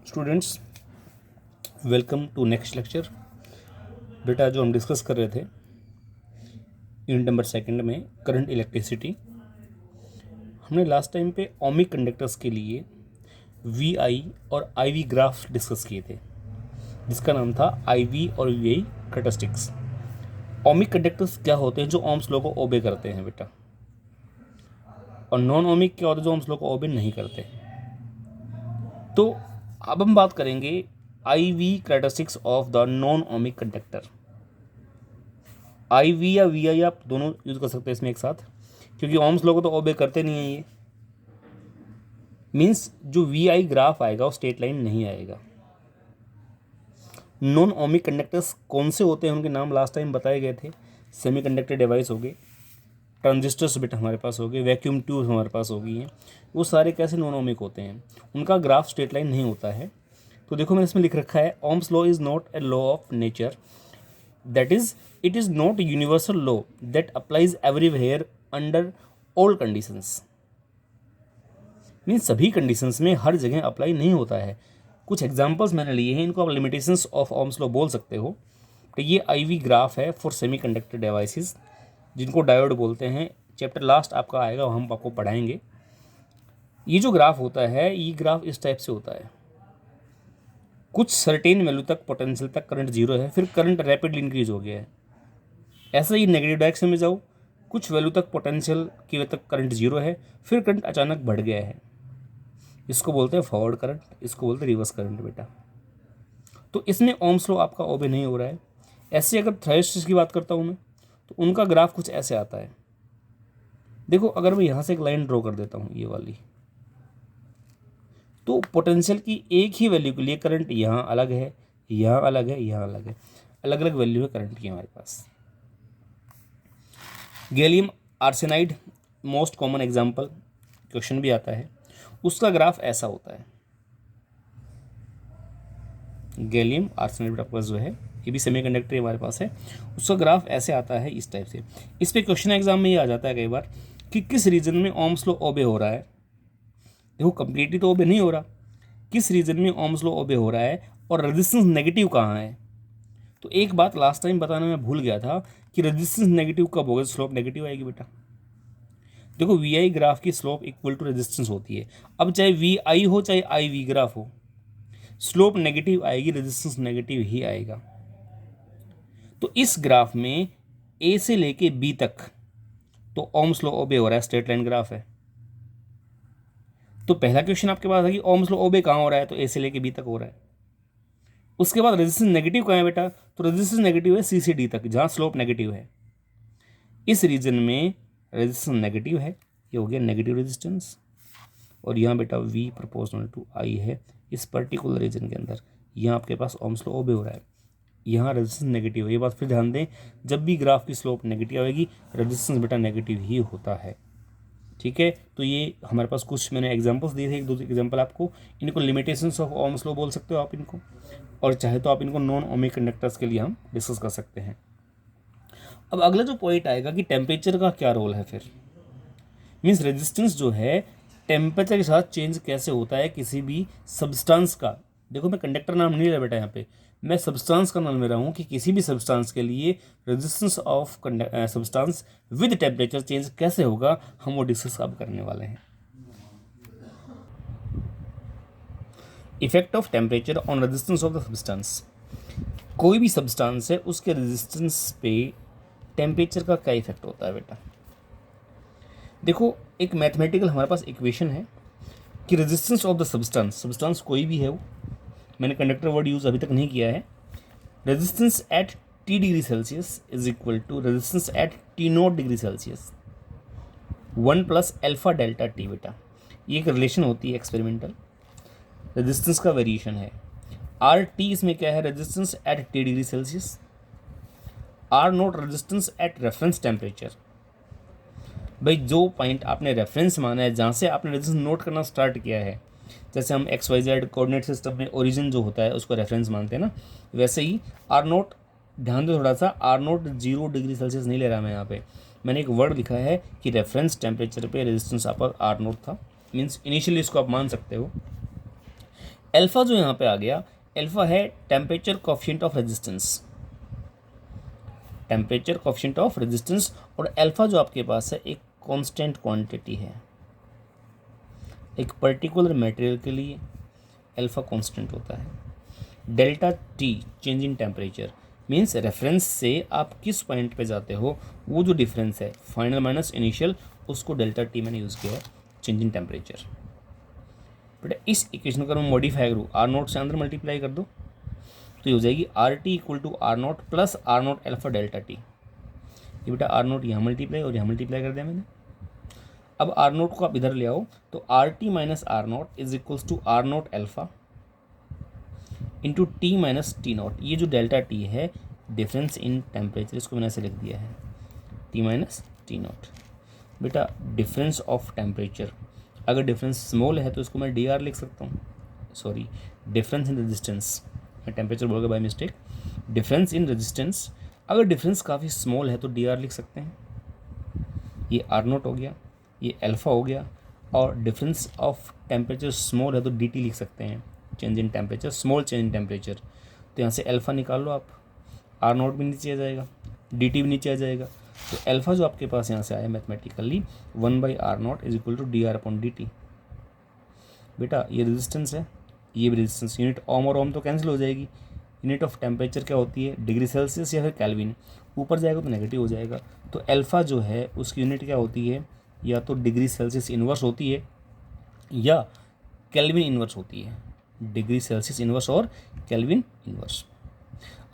Students, welcome to next lecture. बेटा, जो हम डिस्कस कर रहे थे यूनिट नंबर 2 में करंट इलेक्ट्रिसिटी, हमने लास्ट टाइम पे ओमिक कंडक्टर्स के लिए वी आई और आई वी ग्राफ डिस्कस किए थे, जिसका नाम था आई वी और V I characteristics. Ohmic conductors क्या होते हैं? जो ओम्स लॉ को ओबे करते हैं बेटा। और नॉन ओमिक क्या होते हैं? जो ओम्स लॉ को ओबे नहीं करते। तो अब हम बात करेंगे I V characteristics of the non ohmic conductor. I V या वी आई आप दोनों यूज कर सकते हैं इसमें एक साथ, क्योंकि ओम्स लॉ को तो ओबे करते नहीं है। ये मीन्स जो वी आई ग्राफ आएगा वो स्ट्रेट लाइन नहीं आएगा। नॉन ओमिक कंडक्टर्स कौन से होते हैं? उनके नाम लास्ट टाइम बताए गए थे। सेमीकंडक्टर डिवाइस हो गए, ट्रांजिस्टर्स बेटा हमारे पास हो गए, वैक्यूम ट्यूब हमारे पास हो गई हैं। वो सारे कैसे नॉन ओमिक होते हैं? उनका ग्राफ स्ट्रेट लाइन नहीं होता है। तो देखो, मैंने इसमें लिख रखा है, Ohm's law is not a law of nature, that is it is not universal law that applies everywhere under all conditions. Means सभी कंडीशंस में हर जगह अप्लाई नहीं होता है। कुछ एग्जांपल्स मैंने लिए हैं, इनको आप लिमिटेशंस ऑफ ओम्स लॉ बोल सकते हो। तो ये आई वी ग्राफ है फॉर सेमीकंडक्टर डिवाइसेस, जिनको डायोड बोलते हैं। चैप्टर लास्ट आपका आएगा, हम आपको पढ़ाएंगे। ये जो ग्राफ होता है, ये ग्राफ इस टाइप से होता है। कुछ सर्टेन वैल्यू तक, पोटेंशियल तक करंट जीरो है, फिर करंट रैपिडली इंक्रीज हो गया है। ऐसा ही नेगेटिव डायरेक्शन में जाओ, कुछ वैल्यू तक पोटेंशियल की वजह तक करंट जीरो है, फिर करंट अचानक बढ़ गया है। इसको बोलते हैं फॉरवर्ड करंट, इसको बोलते हैं रिवर्स करंट बेटा। तो इसमें ओम्स लॉ आपका ओबे नहीं हो रहा है। ऐसे अगर थ्राइस्टर्स की बात करता हूँ मैं, तो उनका ग्राफ कुछ ऐसे आता है। देखो, अगर मैं यहाँ से एक लाइन ड्रॉ कर देता हूँ, ये वाली, तो पोटेंशियल की एक ही वैल्यू के लिए करंट यहाँ अलग है, यहाँ अलग है, यहाँ अलग है, अलग अलग वैल्यू है करंट की हमारे पास। Gallium arsenide most common example, question भी आता है। उसका ग्राफ ऐसा होता है। गैलियम आर्सेनाइड आपके पास जो है, ये भी सेमीकंडक्टर हमारे पास है। उसका ग्राफ ऐसे आता है, इस टाइप से। इस पे क्वेश्चन एग्जाम में ये आ जाता है कई बार कि किस रीजन में ओम्स लॉ ओबे हो रहा है। देखो, कंप्लीटली तो ओबे नहीं हो रहा। किस रीजन में ओम्स लॉ ओबे हो रहा है और रेजिस्टेंस नेगेटिव कहाँ है? तो एक बात लास्ट टाइम बताना मैं भूल गया था कि रेजिस्टेंस नेगेटिव कब होगा? स्लोप नेगेटिव आएगी बेटा। देखो, वी आई ग्राफ की स्लोप इक्वल टू रेजिस्टेंस होती है। अब चाहे वी आई हो चाहे आई वी ग्राफ हो, स्लोप नेगेटिव आएगी, रेजिस्टेंस नेगेटिव ही आएगा। तो इस ग्राफ में ए से लेके बी तक तो ओम्स लॉ ओबे हो रहा है, स्ट्रेट लाइन ग्राफ है। तो पहला क्वेश्चन आपके पास है कि ओम्स लॉ ओबे कहाँ हो रहा है? तो ए से लेके बी तक हो रहा है। उसके बाद रेजिस्टेंस नेगेटिव कहाँ है बेटा? तो रेजिस्टेंस नेगेटिव है सी से डी तक, जहाँ स्लोप नेगेटिव है। इस रीजन में रेजिस्टेंस नेगेटिव है, ये हो गया नेगेटिव रेजिस्टेंस। और यहाँ बेटा V प्रोपोर्शनल टू I है इस पर्टिकुलर रीजन के अंदर। यहाँ आपके पास ओम्स लॉ ओबे हो रहा है, यहाँ रेजिस्टेंस नेगेटिव है। ये बात फिर ध्यान दें, जब भी ग्राफ की स्लोप नेगेटिव आएगी, रेजिस्टेंस बेटा नेगेटिव ही होता है। ठीक है, तो ये हमारे पास कुछ मैंने एग्जांपल्स दिए थे, एक दो एग्जांपल आपको। इनको लिमिटेशंस ऑफ ओम्स लॉ बोल सकते हो आप इनको, और चाहे तो आप इनको नॉन ओमिक कंडक्टर्स के लिए हम डिस्कस कर सकते हैं। अब अगला जो पॉइंट आएगा कि टेम्परेचर का क्या रोल है। फिर मीन्स रेजिस्टेंस जो है टेम्परेचर के साथ चेंज कैसे होता है किसी भी सब्सटेंस का। देखो, मैं कंडक्टर नाम नहीं ले बेटा, यहाँ पे मैं सब्सटेंस का नाम ले रहा हूँ कि किसी भी सब्सटेंस के लिए resistance of substance with temperature change कैसे होगा, हम वो डिस्कस अब करने वाले हैं। Effect of temperature on resistance of the substance. कोई भी सब्सटेंस है, उसके रेजिस्टेंस पे टेम्परेचर का क्या इफेक्ट होता है बेटा? देखो, एक मैथमेटिकल हमारे पास इक्वेशन है कि रेजिस्टेंस ऑफ द सब्सटेंस कोई भी है वो, मैंने कंडक्टर वर्ड यूज अभी तक नहीं किया है। Resistance at T degree Celsius is equal to resistance at T0 degree Celsius 1 plus alpha delta T बेटा। ये एक रिलेशन होती है एक्सपेरिमेंटल, रेजिस्टेंस का वेरिएशन है। आर टी इसमें क्या है? Resistance at T degree Celsius. R nought resistance at reference temperature. भाई, जो पॉइंट आपने रेफरेंस माना है, जहाँ से आपने रेजिस्टेंस नोट करना स्टार्ट किया है, जैसे हम XYZ कोऑर्डिनेट सिस्टम में ओरिजिन जो होता है उसको रेफरेंस मानते हैं ना, वैसे ही आर नोट, ध्यान दो थोड़ा सा, आर नोट 0 डिग्री सेल्सियस नहीं ले रहा मैं यहाँ पे, मैंने एक वर्ड लिखा है कि रेफरेंस टेम्परेचर पे रेजिस्टेंस आपका आर नोट था। मीन्स इनिशियली इसको आप मान सकते हो। अल्फा जो यहाँ पे आ गया, अल्फा है temperature coefficient of resistance, temperature coefficient of resistance, और अल्फा जो आपके पास है एक कांस्टेंट क्वांटिटी है। एक पर्टिकुलर मटेरियल के लिए अल्फा कांस्टेंट होता है। Delta T change in temperature means reference से आप किस पॉइंट पे जाते हो, वो जो डिफरेंस है फाइनल माइनस इनिशियल, उसको डेल्टा टी मैंने यूज़ किया है, चेंज इन टेम्परेचर। बेटा इस इक्वेशन को मैं मॉडिफाई करूँ, आर नोट से अंदर मल्टीप्लाई कर दो तो ये हो जाएगी R T equal to R nought plus R nought alpha delta T. ये बेटा आर नोट यहाँ मल्टीप्लाई और यहाँ मल्टीप्लाई कर दिया मैंने। अब आर नोट को आप इधर ले आओ तो R T minus R nought is equals to R nought alpha into T minus T nought. ये जो डेल्टा टी है डिफरेंस इन टेम्परेचर, इसको मैंने ऐसे लिख दिया है टी माइनस टी नोट। बेटा डिफरेंस ऑफ टेम्परेचर, अगर डिफरेंस स्मॉल है तो इसको मैं डी आर लिख सकता हूँ, सॉरी डिफरेंस इन रेजिस्टेंस, मैं टेम्परेचर बोल गया by mistake, difference in resistance. अगर डिफरेंस काफ़ी स्मॉल है तो डी आर लिख सकते हैं। ये आर नोट हो गया, ये अल्फ़ा हो गया, और डिफरेंस ऑफ टेम्परेचर स्मॉल है तो डी टी लिख सकते हैं, change in temperature, small change in temperature. तो यहाँ से अल्फ़ा निकाल लो आप, आर नोट भी नीचे आ जाएगा, डी टी भी नीचे आ जाएगा। तो अल्फ़ा जो आपके पास यहाँ से आया mathematically 1/r not is equal to D R upon D T. बेटा ये रेजिस्टेंस है, ये भी रेजिस्टेंस, यूनिट ओम और ओम तो कैंसिल हो जाएगी। यूनिट ऑफ टेम्परेचर क्या होती है, डिग्री सेल्सियस या फिर केल्विन, ऊपर जाएगा तो नेगेटिव हो जाएगा। तो अल्फ़ा जो है उसकी यूनिट क्या होती है, या तो डिग्री सेल्सियस इन्वर्स होती है या केल्विन इन्वर्स होती है, डिग्री सेल्सियस इन्वर्स और केल्विन इन्वर्स।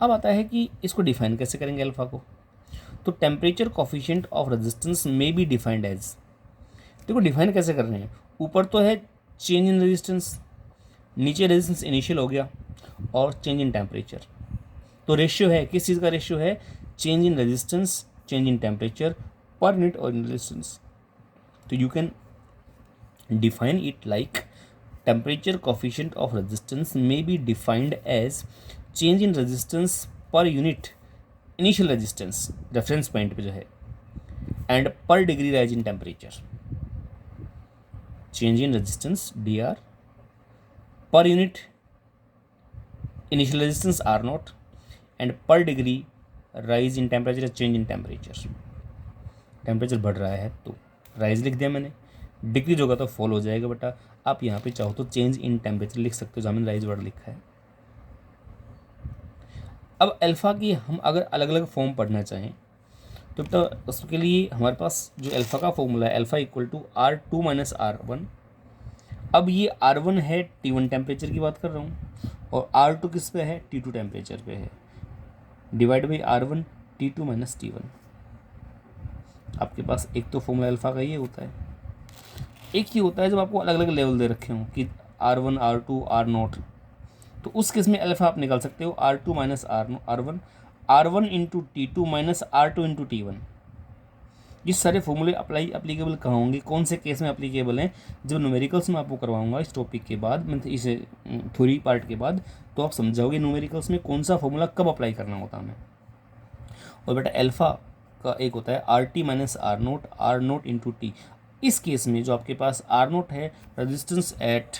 अब आता है कि इसको डिफाइन कैसे करेंगे अल्फ़ा को। तो temperature coefficient of resistance may be defined as, देखो डिफाइन कैसे कर रहे हैं, ऊपर तो है चेंज इन रेजिस्टेंस, नीचे रेजिस्टेंस इनिशियल हो गया और चेंज इन टेम्परेचर। तो रेशियो है, किस चीज़ का रेशियो है, change in resistance change in temperature per unit और इन रेजिस्टेंस। तो you can define it like temperature coefficient of resistance may be defined as change in resistance पर unit initial resistance reference point पे जो है, and per degree rise in temperature, change in resistance D R, per unit initial resistance R naught, and per degree rise in temperature change in temperature. Temperature बढ़ रहा है तो rise लिख दिया मैंने, डिक्रीज होगा तो फॉल हो जाएगा। बेटा आप यहाँ पे चाहो तो चेंज इन टेम्परेचर लिख सकते हो जहाँ मैंने राइज वर्ड लिखा है। अब अल्फ़ा की हम अगर अलग अलग फॉर्म पढ़ना चाहें तो बेटा उसके लिए हमारे पास जो अल्फ़ा का फॉर्मूला है, alpha equal to R two minus R one. अब ये आर वन है टी वन टेम्परेचर की बात कर रहा हूँ, और आर टू किस पे है, टी टू टेम्परेचर पे है, divide by R one T two minus T one. आपके पास एक तो फॉर्मूला अल्फ़ा का ये होता है, एक ही होता है जब आपको अलग अलग लेवल दे रखे हों कि R one R two R not, तो उस केस में अल्फ़ा आप निकाल सकते हो R two minus R one into T two minus R two into T one. ये सारे फॉर्मूले अप्लीकेबल कहाँ होंगे, कौन से केस में अप्लीकेबल हैं, जब न्यूमेरिकल्स में आपको करवाऊंगा इस टॉपिक के बाद, मतलब इस थ्योरी पार्ट के बाद, तो आप समझाओगे न्यूमेरिकल्स में कौन सा फॉर्मूला कब अप्लाई करना होता है हमें। और बेटा अल्फ़ा का एक होता है R T minus R nought into T. इस केस में जो आपके पास आर नोट है रेजिस्टेंस एट,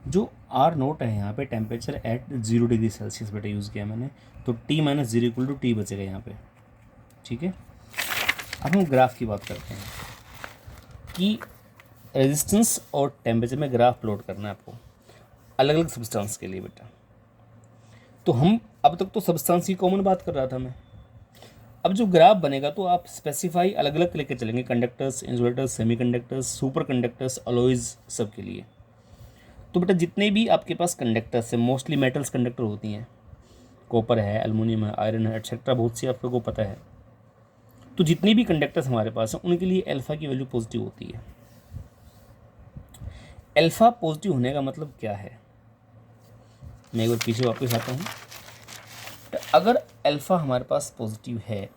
जो आर नोट है यहाँ पे टेम्परेचर एट 0 डिग्री सेल्सियस बेटा यूज़ किया मैंने, तो T minus zero equal to T बचेगा यहाँ पे, ठीक है। अब हम ग्राफ की बात करते हैं कि रेजिस्टेंस और टेम्परेचर में ग्राफ प्लॉट करना है आपको अलग अलग सब्सटेंस के लिए बेटा। तो हम अब तक तो सब्सटेंस की कॉमन बात कर रहा था मैं, अब जो ग्राफ बनेगा तो आप स्पेसिफाई अलग अलग लेके चलेंगे, conductors, insulators, semiconductors, super conductors, alloys, सब के लिए। तो बेटा जितने भी आपके पास कंडक्टर्स हैं, मोस्टली मेटल्स कंडक्टर होती हैं, कॉपर है, एल्युमिनियम है, आयरन है, एटसेट्रा, बहुत सी आप लोगों को पता है। तो जितने भी कंडक्टर्स हमारे पास हैं उनके लिए अल्फ़ा की वैल्यू पॉजिटिव होती है। अल्फ़ा पॉजिटिव होने का मतलब क्या है, मैं एक बार पीछे वापस आता हूँ। तो अगर अल्फ़ा हमारे पास पॉजिटिव है,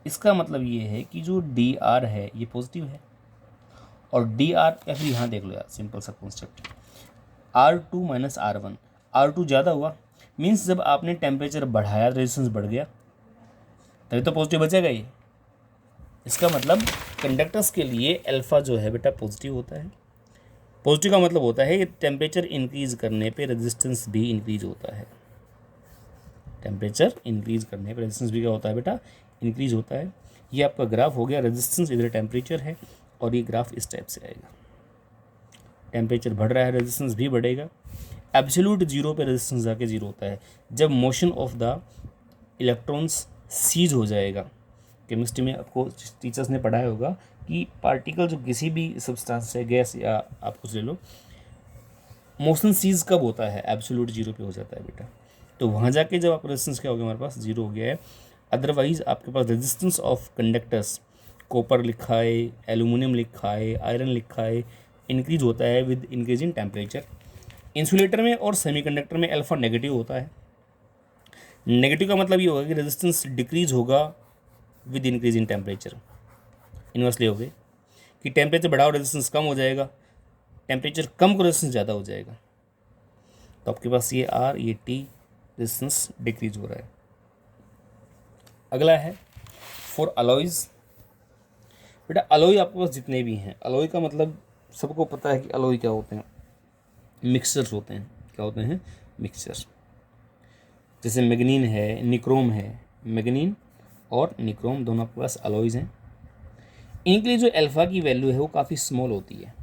इसका मतलब ये है कि जो डी आर है ये पॉजिटिव है, और डी आर या फिर यहाँ देख लो यार, सिंपल सा concept, R two minus R one, R two ज़्यादा हुआ मीन्स जब आपने टेम्परेचर बढ़ाया रेजिस्टेंस बढ़ गया, तभी तो पॉजिटिव बचेगा ये। इसका मतलब कंडक्टर्स के लिए अल्फ़ा जो है बेटा पॉजिटिव होता है, पॉजिटिव का मतलब होता है कि टेम्परेचर इंक्रीज करने पे रेजिस्टेंस भी इंक्रीज होता है। टेम्परेचर इंक्रीज करने पे रेजिस्टेंस भी क्या होता है बेटा, इंक्रीज होता है। ये आपका ग्राफ हो गया, रेजिस्टेंस इधर टेम्परेचर है और ये ग्राफ इस टाइप से आएगा। टेम्परेचर बढ़ रहा है, रेजिस्टेंस भी बढ़ेगा। एब्सोल्यूट जीरो पे रेजिस्टेंस जाके जीरो होता है जब motion of the electrons cease हो जाएगा। केमिस्ट्री में आपको टीचर्स ने पढ़ाया होगा कि पार्टिकल जो किसी भी सब्सटेंस है, गैस या आप कुछ ले लो, मोशन सीज कब होता है, एब्सोल्यूट जीरो पे हो जाता है बेटा। तो वहाँ जाके जब आपका रेजिस्टेंस क्या हो गया, हमारे पास जीरो हो गया है। अदरवाइज आपके पास रेजिस्टेंस ऑफ कंडक्टर्स, कॉपर लिखा है, एल्यूमिनियम लिखा है, आयरन लिखा है, इंक्रीज होता है with increase in temperature. Insulator में और सेमीकंडक्टर में अल्फा नेगेटिव होता है। नेगेटिव का मतलब ये होगा कि रेजिस्टेंस डिक्रीज होगा with increase in temperature. Inversely हो गए कि टेम्परेचर बढ़ाओ रेजिस्टेंस कम हो जाएगा, टेम्परेचर कम को रेजिस्टेंस ज़्यादा हो जाएगा। तो आपके पास ये आर, ये टी, रेजिस्टेंस डिक्रीज हो रहा है। अगला है फॉर अलॉयज। बेटा अलॉय आपके पास जितने भी हैं, अलॉय का मतलब सबको पता है कि अलॉय क्या होते हैं, मिक्सचर्स होते हैं। क्या होते हैं, मिक्सचर्स। जैसे मैग्नीन है, निक्रोम है, मैग्नीन और निक्रोम दोनों आपके पास अलॉयज हैं। इनके लिए जो अल्फ़ा की वैल्यू है वो काफ़ी स्मॉल होती है।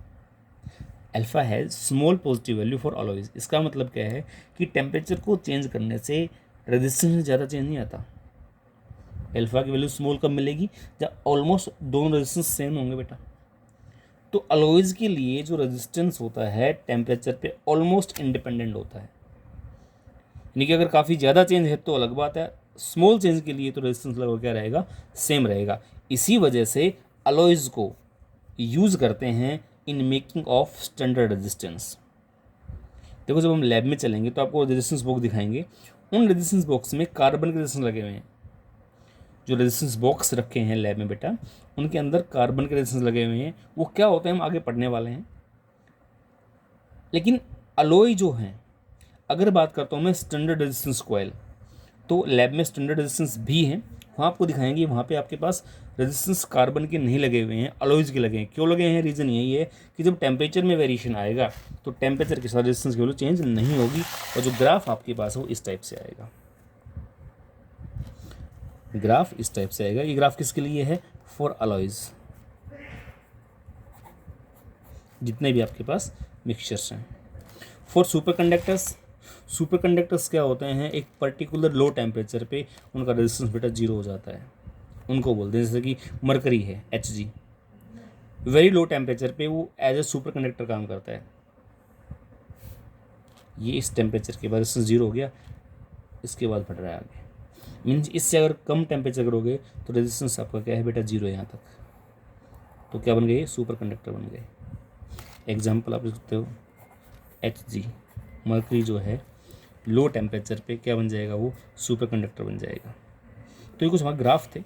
अल्फ़ा है small positive value for alloys. इसका मतलब क्या है कि टेम्परेचर को चेंज करने से रेजिस्टेंस में ज़्यादा चेंज नहीं आता। अल्फ़ा की वैल्यू स्मॉल कब मिलेगी, जब ऑलमोस्ट दोनों रेजिस्टेंस सेम होंगे बेटा। तो अलॉयज के लिए जो रेजिस्टेंस होता है टेम्परेचर पे ऑलमोस्ट इंडिपेंडेंट होता है। यानी कि अगर काफ़ी ज़्यादा चेंज है तो अलग बात है, स्मॉल चेंज के लिए तो रेजिस्टेंस लगभग क्या रहेगा, सेम रहेगा। इसी वजह से अलॉयज को यूज़ करते हैं in making of standard resistance. देखो जब हम लैब में चलेंगे तो आपको रेजिस्टेंस बॉक्स दिखाएंगे, उन रेजिस्टेंस बॉक्स में कार्बन के रेजिस्टेंस लगे हुए हैं। जो रेजिस्टेंस बॉक्स रखे हैं लैब में बेटा, उनके अंदर कार्बन के रेजिस्टेंस लगे हुए हैं। वो क्या होते हैं हम आगे पढ़ने वाले हैं। लेकिन अलॉय जो हैं, अगर बात करता हूँ मैं स्टैंडर्ड रेजिस्टेंस कॉइल, तो लैब में स्टैंडर्ड रेजिस्टेंस भी हैं, वहाँ आपको दिखाएंगे। वहाँ पे आपके पास रेजिस्टेंस कार्बन के नहीं लगे हुए हैं, अलॉयज के लगे हैं। क्यों लगे हैं, रीज़न यही है कि जब टेम्परेचर में वेरिएशन आएगा तो टेम्परेचर के साथ रेजिस्टेंस की वैल्यू चेंज नहीं होगी और जो ग्राफ आपके पास है वो इस टाइप से आएगा। ग्राफ इस टाइप से आएगा। ये ग्राफ किसके लिए है, फॉर अलॉयज, जितने भी आपके पास मिक्सचर्स हैं। For super conductors, super conductors क्या होते हैं, एक पर्टिकुलर लो टेम्परेचर पे उनका रेजिस्टेंस बेटा जीरो हो जाता है। उनको बोलते हैं, जैसे कि मरकरी है Hg, वेरी लो टेम्परेचर पे वो एज ए सुपर कंडक्टर काम करता है। ये इस टेम्परेचर के बाद रेजिस्टेंस जीरो हो गया, इसके बाद बढ़ रहा है आगे। मीन्स इससे अगर कम टेम्परेचर करोगे तो रेजिस्टेंस आपका क्या है बेटा, जीरो है यहाँ तक। तो क्या बन गए, सुपर कंडक्टर बन गए। एग्जाम्पल आप लिख सकते हो, Hg मरकरी जो है लो टेम्परेचर पे क्या बन जाएगा, वो सुपर कंडक्टर बन जाएगा। तो ये कुछ हमारे ग्राफ थे।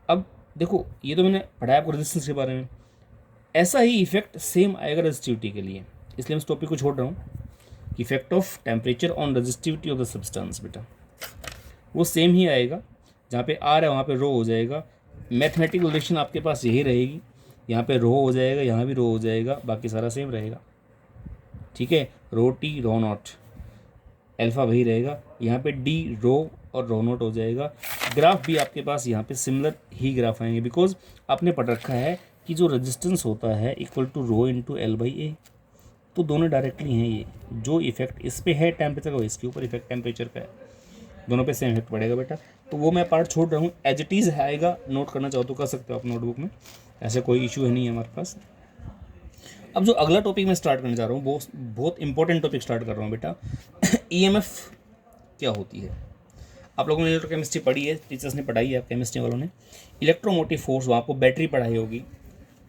अब देखो ये तो मैंने पढ़ाया आपको रेजिस्टेंस के बारे में, ऐसा ही इफेक्ट सेम आएगा रेजिस्टिविटी के लिए। इसलिए मैं इस टॉपिक को छोड़ रहा हूँ। Effect of temperature on resistivity of the substance बेटा वो सेम ही आएगा। जहाँ पे आर है वहाँ पे रो हो जाएगा। मैथमेटिकल रिलेशन आपके पास यही रहेगी, यहाँ पे रो हो जाएगा, यहाँ भी रो हो जाएगा, बाकी सारा सेम रहेगा। ठीक है, rho T rho not, alpha वही रहेगा। यहाँ पे डी रो और रो नॉट हो जाएगा। ग्राफ भी आपके पास यहाँ पे सिमिलर ही ग्राफ आएंगे, बिकॉज आपने पढ़ रखा है कि जो रेजिस्टेंस होता है equal to rho into L by A. तो दोनों डायरेक्टली हैं। ये जो इफेक्ट इस पे है टेम्परेचर का, इसके ऊपर इफेक्ट टेम्परेचर का है, दोनों पे सेम इफेक्ट पड़ेगा बेटा। तो वो मैं पार्ट छोड़ रहा हूँ, एज इट इज़ आएगा। नोट करना चाहो तो कर सकते हो आप नोटबुक में, ऐसा कोई इशू है नहीं है हमारे पास। अब जो अगला टॉपिक मैं स्टार्ट करने जा रहा हूँ, बहुत इंपॉर्टेंट टॉपिक स्टार्ट कर रहा हूँ बेटा। ईएमएफ क्या होती है। आप लोगों ने इलेक्ट्रोकेमिस्ट्री पढ़ी है, टीचर्स ने पढ़ाई है, केमिस्ट्री वालों ने। इलेक्ट्रोमोटिव फोर्स, वहाँ आपको बैटरी पढ़ाई होगी,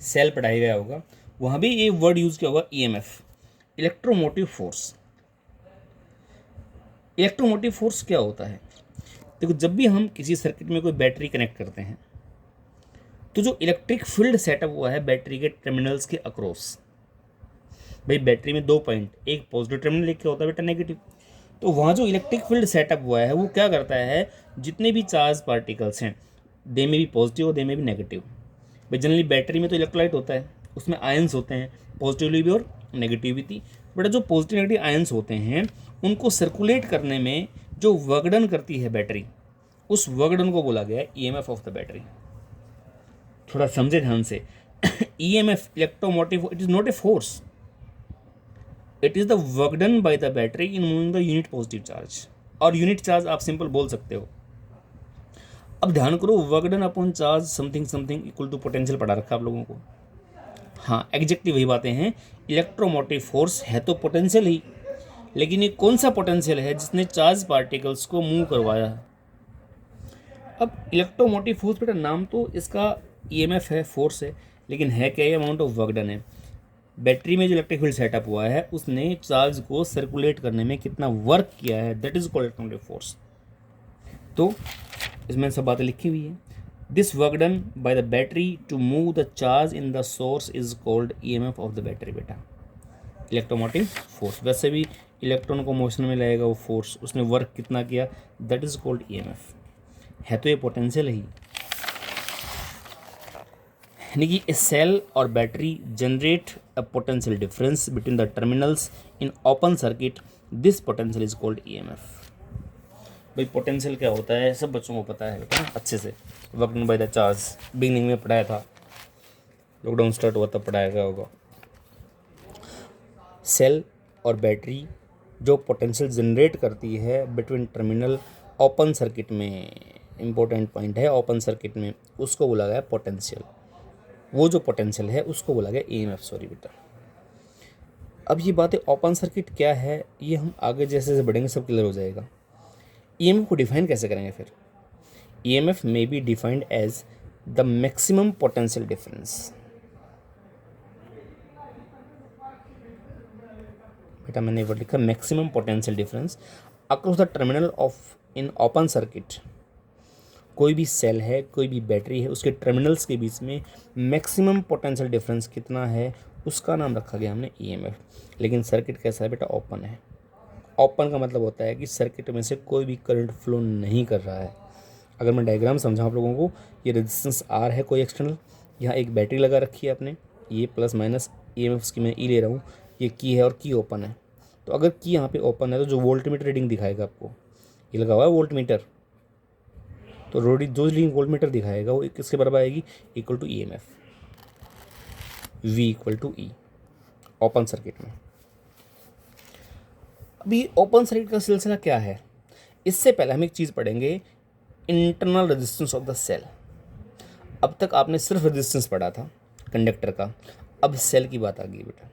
सेल पढ़ाया गया होगा, वहाँ भी ये वर्ड यूज़ किया होगा EMF, electromotive force. Electromotive force क्या होता है, देखो जब भी हम किसी सर्किट में कोई बैटरी कनेक्ट करते हैं तो जो इलेक्ट्रिक फील्ड सेटअप हुआ है बैटरी के टर्मिनल्स के अक्रॉस, भाई बैटरी में दो पॉइंट, एक पॉजिटिव टर्मिनल एक क्या होता है बेटा, नेगेटिव। तो वहाँ जो इलेक्ट्रिक फील्ड सेटअप हुआ है वो क्या करता है, जितने भी चार्ज पार्टिकल्स हैं, दे में भी पॉजिटिव और दे में भी नेगेटिव। भाई जनरली बैटरी में तो इलेक्ट्रोलाइट होता है उसमें आयंस होते हैं, पॉजिटिवली भी और नेगेटिविटी। बट जो पॉजिटिव नेगेटिव आयंस होते हैं उनको सर्कुलेट करने में जो वर्क डन करती है बैटरी, उस वर्क डन को बोला गया है ईएमएफ ऑफ द बैटरी। थोड़ा समझे ध्यान से। EMF electromotive, it is not a force, it is the work done by the battery in moving the unit positive charge. और यूनिट चार्ज आप सिंपल बोल सकते हो। अब ध्यान करो, work done upon charge something something equal to potential पढ़ा रखा है आप लोगों को। हाँ, एग्जैक्टली वही बातें हैं। इलेक्ट्रोमोटिव फोर्स है तो पोटेंशियल ही, लेकिन ये कौन सा पोटेंशियल है जिसने चार्ज पार्टिकल्स को मूव करवाया है। अब इलेक्ट्रोमोटिव फोर्स, बेटा नाम तो इसका ईएमएफ है, फोर्स है, लेकिन है क्या, ये अमाउंट ऑफ वर्क डन है। बैटरी में जो इलेक्ट्रिक फील्ड सेटअप हुआ है उसने चार्ज को सर्कुलेट करने में कितना वर्क किया है, that is called electromotive force. तो इसमें सब बातें लिखी हुई है। This work done by the battery to move the charge in the source is called EMF of the battery. बेटा इलेक्ट्रोमोटिव फोर्स, वैसे भी इलेक्ट्रॉन को मोशन में लाएगा वो फोर्स, उसने वर्क कितना किया, दैट इज कॉल्ड ईएमएफ। है तो ये पोटेंशियल ही, यानी कि ए सेल और battery generate a potential difference between the terminals in open circuit, this potential is called EMF. भाई पोटेंशियल क्या होता है सब बच्चों को पता है बेटा अच्छे से। Work done by the charge beginning में पढ़ाया था, लॉकडाउन स्टार्ट हुआ तब पढ़ाया गया होगा। सेल और बैटरी जो पोटेंशियल जनरेट करती है बिटवीन टर्मिनल ओपन सर्किट में, इंपॉर्टेंट पॉइंट है, ओपन सर्किट में, उसको बोला गया पोटेंशियल। वो जो पोटेंशियल है उसको बोला गया ईएमएफ। सॉरी बेटा, अब ये बातें ओपन सर्किट क्या है ये हम आगे जैसे जैसे बढ़ेंगे सब क्लियर हो जाएगा। ईएमएफ को डिफाइन कैसे करेंगे फिर। EMF may be defined as the maximum potential difference. बेटा मैंने वर्ड लिखा maximum potential difference across the terminal of in open circuit. कोई भी सेल है, कोई भी बैटरी है, उसके टर्मिनल्स के बीच में मैक्सिमम पोटेंशियल डिफरेंस कितना है उसका नाम रखा गया हमने ईएमएफ। लेकिन सर्किट कैसा है बेटा, ओपन है। ओपन का मतलब होता है कि सर्किट में से कोई भी करंट फ्लो नहीं कर रहा है। अगर मैं डायग्राम समझाऊँ आप लोगों को, ये रेजिस्टेंस आर है कोई एक्सटर्नल, यहाँ एक बैटरी लगा रखी है आपने, ये प्लस माइनस ईएमएफ की मैं ई ले रहा हूँ, ये की है और की ओपन है। तो अगर की यहाँ पे ओपन है तो जो वोल्ट मीटर रीडिंग दिखाएगा आपको, ये लगा हुआ है वोल्ट मीटर, तो जो रीडिंग वोल्ट मीटर दिखाएगा वो किसके बराबर आएगी, equal to EMF, V equal to E, open circuit में। अभी ओपन सर्किट का सिलसिला क्या है, इससे पहले हम एक चीज़ पढ़ेंगे, internal resistance of the cell. अब तक आपने सिर्फ रेजिस्टेंस पढ़ा था कंडक्टर का, अब सेल की बात आ गई बेटा।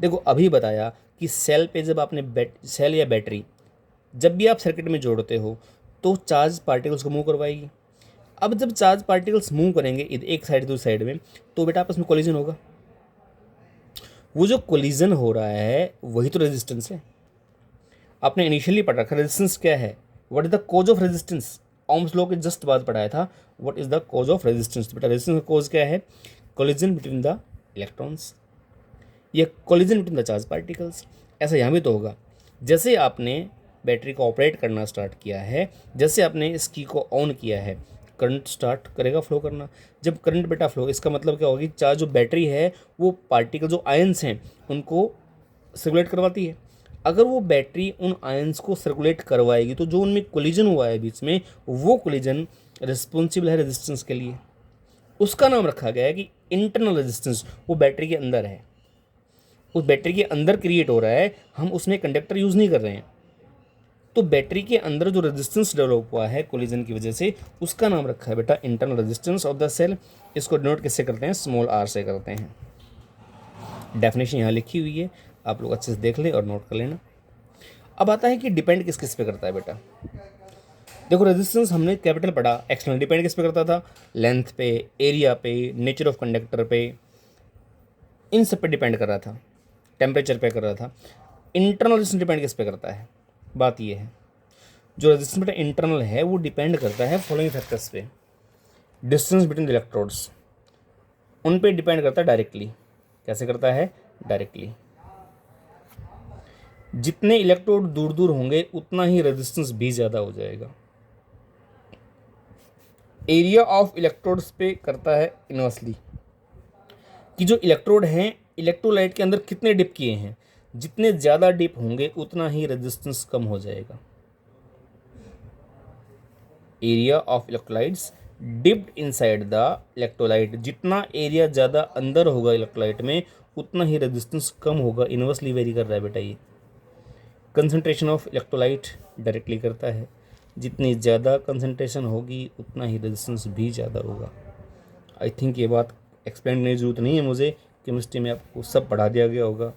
देखो अभी बताया कि सेल पे जब आपने सेल या बैटरी जब भी आप सर्किट में जोड़ते हो तो चार्ज पार्टिकल्स को मूव करवाएगी। अब जब चार्ज पार्टिकल्स मूव करेंगे एक साइड दूसरी साइड में, तो बेटा आपस में कोलिजन होगा। वो जो कोलिजन हो रहा है वही तो रेजिस्टेंस है। आपने इनिशियली पढ़ा रखा रेजिस्टेंस क्या है, what is the cause of resistance. Ohm's law के जस्ट बाद पढ़ाया था what is the cause of resistance. बेटा रेजिस्टेंस का कॉज क्या है, कोलिजन बिटवीन द इलेक्ट्रॉन्स या collision between the charge particles. ऐसा यहाँ भी तो होगा, जैसे आपने बैटरी को ऑपरेट करना स्टार्ट किया है, जैसे आपने इस की को ऑन किया है, करंट स्टार्ट करेगा फ्लो करना। जब करंट बेटा फ्लो, इसका मतलब क्या होगा कि चार्ज जो बैटरी है वो पार्टिकल जो आयंस हैं उनको सर्कुलेट करवाती है। अगर वो बैटरी उन आयंस को सर्कुलेट करवाएगी तो जो उनमें कोलिजन हुआ है बीच में, वो कोलिजन रिस्पॉन्सिबल है रेजिस्टेंस के लिए। उसका नाम रखा गया है कि इंटरनल रेजिस्टेंस। वो बैटरी के अंदर है, उस बैटरी के अंदर क्रिएट हो रहा है, हम उसमें कंडक्टर यूज़ नहीं कर रहे हैं। तो बैटरी के अंदर जो रेजिस्टेंस डेवलप हुआ है कोलिजन की वजह से, उसका नाम रखा है बेटा internal resistance of the cell. इसको डिनोट किससे करते हैं, स्मॉल आर से करते हैं। डेफिनेशन यहाँ लिखी हुई है, आप लोग अच्छे से देख लें और नोट कर लेना। अब आता है कि डिपेंड किस किस पे करता है बेटा। देखो रेजिस्टेंस हमने कैपिटल पढ़ा, एक्सटर्नल डिपेंड किस पे करता था, लेंथ पे, एरिया पे, नेचर ऑफ कंडक्टर पे, इन सब पे डिपेंड कर रहा था, टेम्परेचर पे कर रहा था। इंटरनल रेजिस्टेंस डिपेंड किस पे करता है, बात ये है जो रेजिस्टेंस बेटा इंटरनल है वो डिपेंड करता है फॉलोइंग फैक्टर्स पे। डिस्टेंस बिटवीन द इलेक्ट्रोड्स, उन पे डिपेंड करता है डायरेक्टली। कैसे करता है, डायरेक्टली। जितने इलेक्ट्रोड दूर दूर होंगे उतना ही रेजिस्टेंस भी ज़्यादा हो जाएगा। एरिया ऑफ इलेक्ट्रोड्स पे करता है इनवर्सली। कि जो इलेक्ट्रोड हैं इलेक्ट्रोलाइट के अंदर कितने डिप किए हैं, जितने ज़्यादा डिप होंगे उतना ही रेजिस्टेंस कम हो जाएगा। Area of electrolytes dipped inside the electrolyte, जितना एरिया ज़्यादा अंदर होगा इलेक्ट्रोलाइट में उतना ही रेजिस्टेंस कम होगा। इनवर्सली वेरी कर रहा है बेटा ये। कंसंट्रेशन ऑफ इलेक्ट्रोलाइट डायरेक्टली करता है, जितनी ज़्यादा कंसंट्रेशन होगी उतना ही रेजिस्टेंस भी ज़्यादा होगा। आई थिंक ये बात एक्सप्लेन करने की ज़रूरत नहीं है मुझे, केमिस्ट्री में आपको सब पढ़ा दिया गया होगा।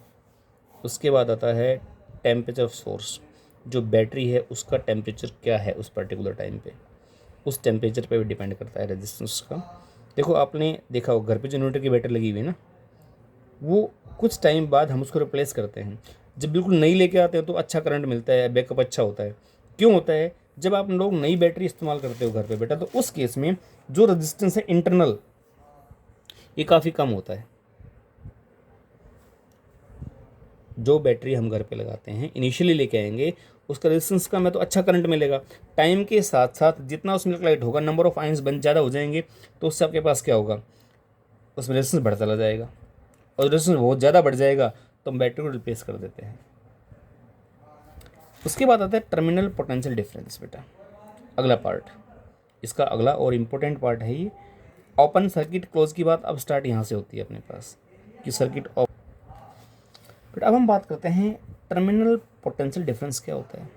उसके बाद आता है टेम्परेचर ऑफ सोर्स। जो बैटरी है उसका टेम्परेचर क्या है उस पर्टिकुलर टाइम पे, उस टेम्परेचर पे भी डिपेंड करता है रेजिस्टेंस का। देखो आपने देखा हो घर पे जो इन्वर्टर की बैटरी लगी हुई है ना, वो कुछ टाइम बाद हम उसको रिप्लेस करते हैं। जब बिल्कुल नई लेके आते हैं तो अच्छा करंट मिलता है, बैकअप अच्छा होता है। क्यों होता है? जब आप लोग नई बैटरी इस्तेमाल करते हो घर पे बेटा, तो उस केस में जो रेजिस्टेंस है इंटरनल, ये काफ़ी कम होता है। जो बैटरी हम घर पे लगाते हैं इनिशियली लेके आएंगे, उसका रेजिस्टेंस कम है तो अच्छा करंट मिलेगा। टाइम के साथ साथ जितना उसमें इलेक्ट्रोलाइट होगा, नंबर ऑफ आयंस बन ज़्यादा हो जाएंगे, तो उससे आपके पास क्या होगा, उसमें रेजिस्टेंस बढ़ता चला जाएगा। और रेजिस्टेंस बहुत ज़्यादा बढ़ जाएगा तो हम बैटरी को रिप्लेस कर देते हैं। उसके बाद आता है टर्मिनल पोटेंशियल डिफरेंस बेटा, अगला पार्ट। इसका अगला और इम्पोर्टेंट पार्ट है ये। ओपन सर्किट क्लोज की बात अब स्टार्ट यहाँ से होती है अपने पास कि सर्किट ओपन। बट अब हम बात करते हैं टर्मिनल पोटेंशियल डिफरेंस क्या होता है।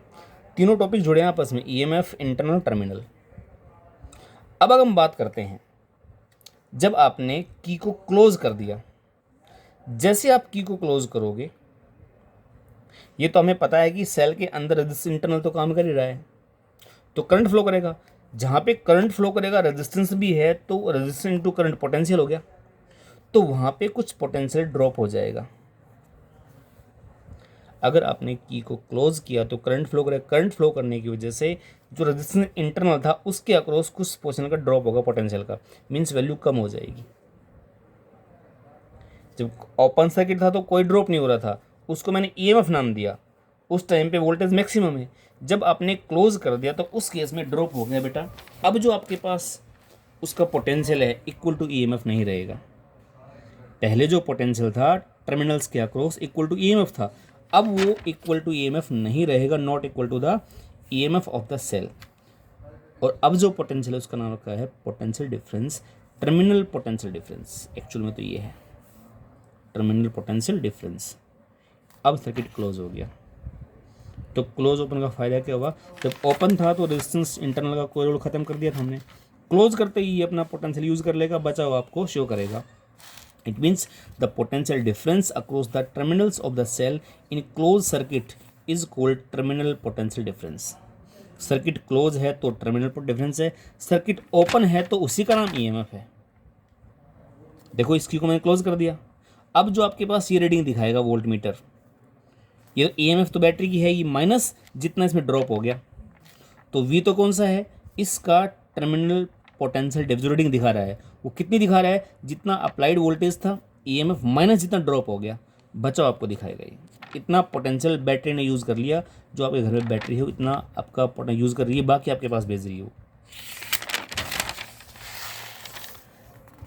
तीनों टॉपिक जुड़े हैं आपस में, ईएमएफ, इंटरनल, टर्मिनल। अब अगर हम बात करते हैं, जब आपने की को क्लोज कर दिया, जैसे आप की को क्लोज करोगे, ये तो हमें पता है कि सेल के अंदर रेजिस्टेंस इंटरनल तो काम कर ही रहा है, तो करंट फ्लो करेगा। जहाँ पे करंट फ्लो करेगा रेजिस्टेंस भी है, तो रेजिस्टेंस इनटू करंट पोटेंशियल हो गया, तो वहाँ पे कुछ पोटेंशियल ड्रॉप हो जाएगा। अगर आपने की को क्लोज किया तो करंट फ्लो करेगा, करंट फ्लो करने की वजह से जो रेजिस्टेंस इंटरनल था उसके अक्रॉस कुछ पोर्शन का ड्रॉप होगा पोटेंशियल का, मीन्स वैल्यू कम हो जाएगी। जब ओपन सर्किट था तो कोई ड्रॉप नहीं हो रहा था, उसको मैंने ईएमएफ नाम दिया, उस टाइम पे वोल्टेज मैक्सिमम है। जब आपने क्लोज कर दिया तो उस केस में ड्रॉप हो गया बेटा। अब जो आपके पास उसका पोटेंशियल है इक्वल टू ईएमएफ नहीं रहेगा। पहले जो पोटेंशियल था टर्मिनल्स के अक्रॉस इक्वल टू ईएमएफ था, अब वो इक्वल टू ईएमएफ नहीं रहेगा, not equal to the EMF of the cell. और अब जो पोटेंशियल है उसका नाम रखा है potential difference, terminal potential difference. Actual में तो ये है टर्मिनल पोटेंशियल डिफरेंस। अब सर्किट क्लोज हो गया, तो क्लोज ओपन का फ़ायदा क्या हुआ, जब ओपन था तो रेजिस्टेंस इंटरनल का कोई रोल ख़त्म कर दिया था हमने, क्लोज करते ही ये अपना पोटेंशियल यूज़ कर लेगा, बचा हुआ आपको शो करेगा। It means the potential difference across the terminals of the cell in close circuit is called terminal potential difference. Circuit close है तो टर्मिनल डिफरेंस है, सर्किट ओपन है तो उसी का नाम ईएमएफ है। देखो इसकी को मैंने क्लोज कर दिया, अब जो आपके पास ये रीडिंग दिखाएगा वोल्ट मीटर, ये ईएमएफ तो बैटरी की है, ये माइनस जितना इसमें ड्रॉप हो गया, तो वी तो कौन सा है, इसका टर्मिनल पोटेंशियल डिफरेंस जो रीडिंग दिखा रहा है वो कितनी दिखा रहा है, जितना अप्लाइड वोल्टेज था ईएमएफ माइनस जितना ड्रॉप हो गया, बचाव आपको दिखाएगा। ये इतना पोटेंशियल बैटरी ने यूज़ कर लिया, जो आपके घर में बैटरी है इतना आपका पोटेंशियल यूज़ कर रही है, बाकी आपके पास भेज रही हो।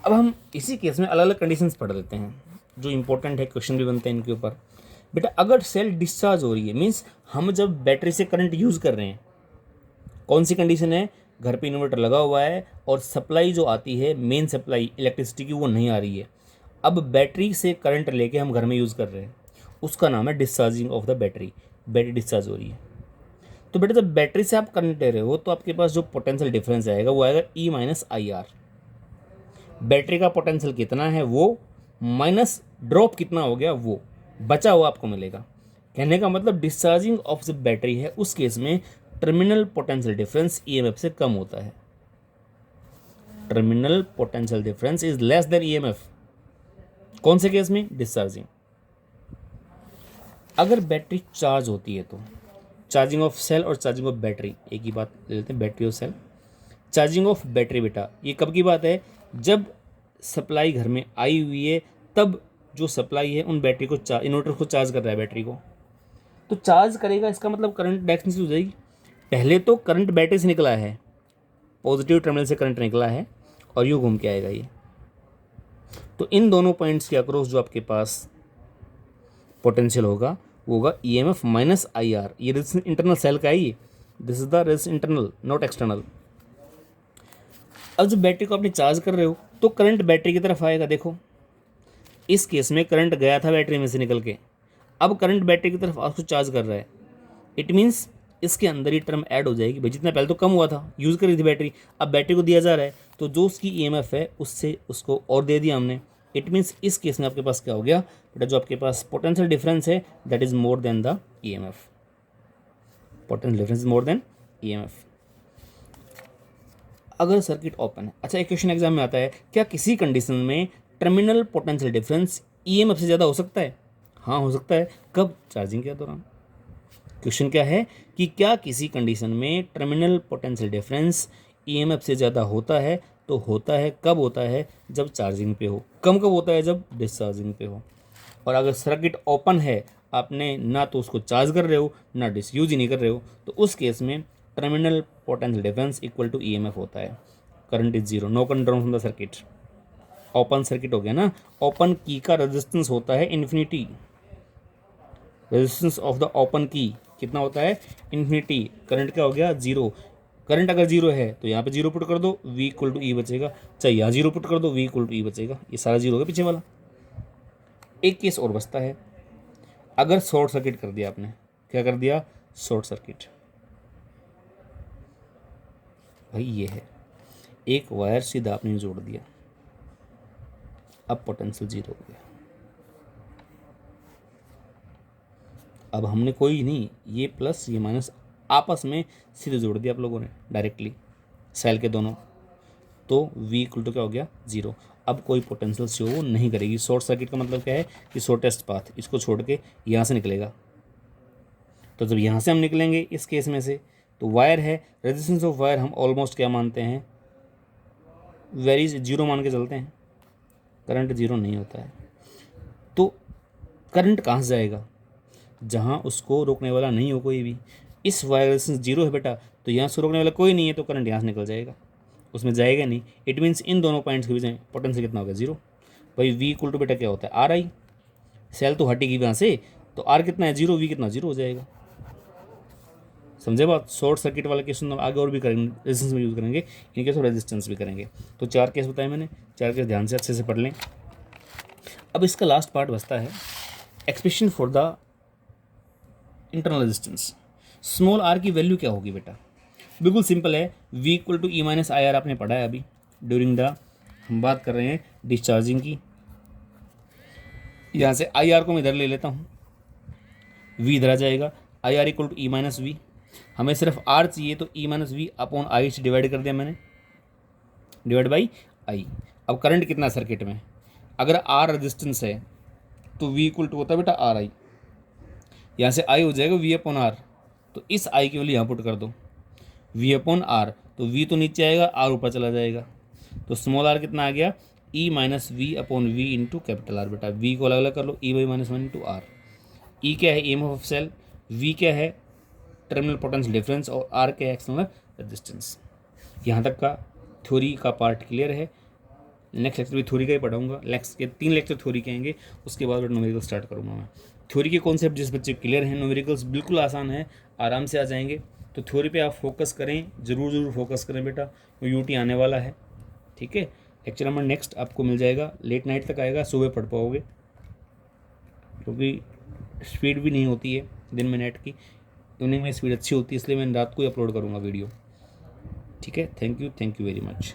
अब हम इसी केस में अलग अलग कंडीशंस पढ़ लेते हैं जो इंपॉर्टेंट है, क्वेश्चन भी बनते हैं इनके ऊपर। बेटा अगर सेल डिस्चार्ज हो रही है, मीन्स हम जब बैटरी से करंट यूज़ कर रहे हैं, कौन सी कंडीशन है, घर पे इन्वर्टर लगा हुआ है और सप्लाई जो आती है मेन सप्लाई इलेक्ट्रिसिटी की वो नहीं आ रही है, अब बैटरी से करंट लेके हम घर में यूज़ कर रहे हैं, उसका नाम है discharging of the battery. Battery discharge हो रही है, तो बेटा जब बैटरी से आप करंट ले रहे हो तो आपके पास जो पोटेंशियल डिफरेंस आएगा वो आएगा E minus I R. Battery का पोटेंशियल कितना है वो, माइनस ड्रॉप कितना हो गया वो, बचा हुआ आपको मिलेगा। कहने का मतलब डिस्चार्जिंग ऑफ द बैटरी है, उस केस में टर्मिनल पोटेंशियल डिफरेंस ईएमएफ से कम होता है। Terminal potential difference is less than EMF, कौन से केस में, डिस्चार्जिंग। अगर बैटरी चार्ज होती है तो चार्जिंग ऑफ सेल और चार्जिंग ऑफ बैटरी एक ही बात ले लेते हैं, बैटरी और सेल। चार्जिंग ऑफ बैटरी बेटा ये कब की बात है, जब सप्लाई घर में आई हुई है तब जो सप्लाई है उन बैटरी को इन्वर्टर को चार्ज कर रहा है बैटरी को, तो चार्ज करेगा, इसका मतलब करंट डायरेक्शन से हो जाएगी। पहले तो करंट बैटरी से निकला है, पॉजिटिव टर्मिनल से करंट निकला है और यूँ घूम के आएगा ये, तो इन दोनों पॉइंट्स के अक्रॉस जो आपके पास पोटेंशियल होगा वो होगा EMF माइनस IR। ये रेजिस्टेंस इंटरनल सेल का है, ये this is the resistance internal not external. अब जब बैटरी को आपने चार्ज कर रहे हो तो करंट बैटरी की तरफ आएगा। देखो इस केस में करंट गया था बैटरी में से निकल के, अब करंट बैटरी की तरफ आपको चार्ज कर रहा है। इट मीन्स इसके अंदर ही टर्म ऐड हो जाएगी भाई, जितना पहले तो कम हुआ था, यूज़ कर रही थी बैटरी, अब बैटरी को दिया जा रहा है तो जो उसकी EMF है उससे उसको और दे दिया हमने। इट मीन्स इस केस में आपके पास क्या हो गया बेटा, जो आपके पास पोटेंशियल डिफरेंस है that is more than the EMF। Potential difference is more than EMF। अगर सर्किट ओपन है, अच्छा एक क्वेश्चन एग्जाम में आता है, क्या किसी कंडीशन में टर्मिनल पोटेंशियल डिफरेंस EMF से ज़्यादा हो सकता है? हाँ हो सकता है। कब? चार्जिंग के दौरान। क्वेश्चन क्या है कि क्या किसी कंडीशन में टर्मिनल पोटेंशियल डिफरेंस EMF से ज़्यादा होता है? तो होता है। कब होता है? जब चार्जिंग पे हो। कब होता है? जब डिस्चार्जिंग पे हो। और अगर सर्किट ओपन है, आपने ना तो उसको चार्ज कर रहे हो ना डिसयूज ही नहीं कर रहे हो, तो उस केस में terminal potential difference equal to EMF होता है। Current is zero, no current from the circuit. Open circuit हो गया ना, ओपन की का रेजिस्टेंस होता है infinity. Resistance of the open key कितना होता है? इन्फिनिटी। करंट क्या हो गया? जीरो। करंट अगर जीरो है तो यहाँ पे जीरो पुट कर दो, V इक्वल टू E बचेगा। चाहे यहाँ जीरो पुट कर दो, V इक्वल टू E बचेगा। ये सारा जीरो हो गया पीछे वाला। एक केस और बचता है, अगर शॉर्ट सर्किट कर दिया आपने। क्या कर दिया? Short circuit. भाई ये है, एक वायर सीधा आपने जोड़ दिया, अब पोटेंशियल जीरो हो गया। अब हमने कोई नहीं, ये प्लस ये माइनस आपस में सीधे जोड़ दिया आप लोगों ने डायरेक्टली सेल के दोनों, तो V इक्वल टू क्या हो गया? जीरो। अब कोई पोटेंशियल शो नहीं करेगी। शॉर्ट सर्किट का मतलब क्या है कि शॉर्टेस्ट पाथ, इसको छोड़ के यहाँ से निकलेगा। तो जब यहाँ से हम निकलेंगे इस केस में से, तो वायर है, रेजिस्टेंस ऑफ वायर हम ऑलमोस्ट क्या मानते हैं? वेरी जीरो मान के चलते हैं। करंट जीरो नहीं होता है। तो करंट कहाँ से जाएगा? जहाँ उसको रोकने वाला नहीं हो कोई भी। इस वायर रेजिस्टेंस जीरो है बेटा, तो यहाँ से रोकने वाला कोई नहीं है, तो करंट यहाँ से निकल जाएगा, उसमें जाएगा नहीं। इट मीन्स इन दोनों पॉइंट्स के बीच में पोटेंशियल कितना होगा? जीरो। भाई V इक्वल टू बेटा क्या होता है? RI। सेल तो हटेगी वहाँ से, तो R कितना है? जीरो। V कितना? जीरो हो जाएगा। समझे बात? शॉर्ट सर्किट वाला केस हम आगे और भी करेंगे, रेजिस्टेंस में यूज़ करेंगे, इन केस रेजिस्टेंस भी करेंगे। तो चार केस बताए मैंने, चार केस ध्यान से अच्छे से पढ़ लें। अब इसका लास्ट पार्ट बचता है expression for the internal resistance. Small r की वैल्यू क्या होगी बेटा? बिल्कुल सिंपल है, V equal to E minus IR आपने पढ़ा है अभी ड्यूरिंग द, हम बात कर रहे हैं डिस्चार्जिंग की। यहाँ से IR को मैं इधर ले लेता हूँ, V इधर आ जाएगा, IR equal to E minus V। हमें सिर्फ R चाहिए, तो E minus V upon I से डिवाइड कर दिया मैंने, डिवाइड बाई I। अब करंट कितना सर्किट में? अगर R रेजिस्टेंस है तो V इक्वल टू होता है बेटा RI। यहाँ से I हो जाएगा V अपॉन R, तो इस I की वैल्यू यहाँ पुट कर दो, V अपॉन R। तो V तो नीचे आएगा, R ऊपर चला जाएगा, तो स्मॉल r कितना आ गया? E minus V upon V into capital R। बेटा V को अलग अलग कर लो, E by minus one into R। E क्या है? EMF of cell. V क्या है? Terminal potential difference. और R क्या है? External resistance. यहाँ तक का थ्योरी का पार्ट क्लियर है। नेक्स्ट लेक्चर भी थ्योरी का ही पढ़ाऊंगा। नेक्स्ट के 3 लेक्चर थ्योरी के आएंगे, उसके बाद न्यूमेरिकल स्टार्ट करूँगा मैं। थ्योरी के कॉन्सेप्ट जिस बच्चे क्लियर हैं, न्यूमेरिकल्स बिल्कुल आसान है, आराम से आ जाएंगे। तो थ्योरी पे आप फोकस करें, ज़रूर फोकस करें बेटा, UT आने वाला है। ठीक है, लेक्चर नंबर नेक्स्ट आपको मिल जाएगा, लेट नाइट तक आएगा, सुबह पढ़ पाओगे क्योंकि स्पीड भी नहीं होती है दिन में नेट की, इवनिंग में स्पीड अच्छी होती है, इसलिए मैं रात को ही अपलोड करूँगा वीडियो। ठीक है, थैंक यू वेरी मच।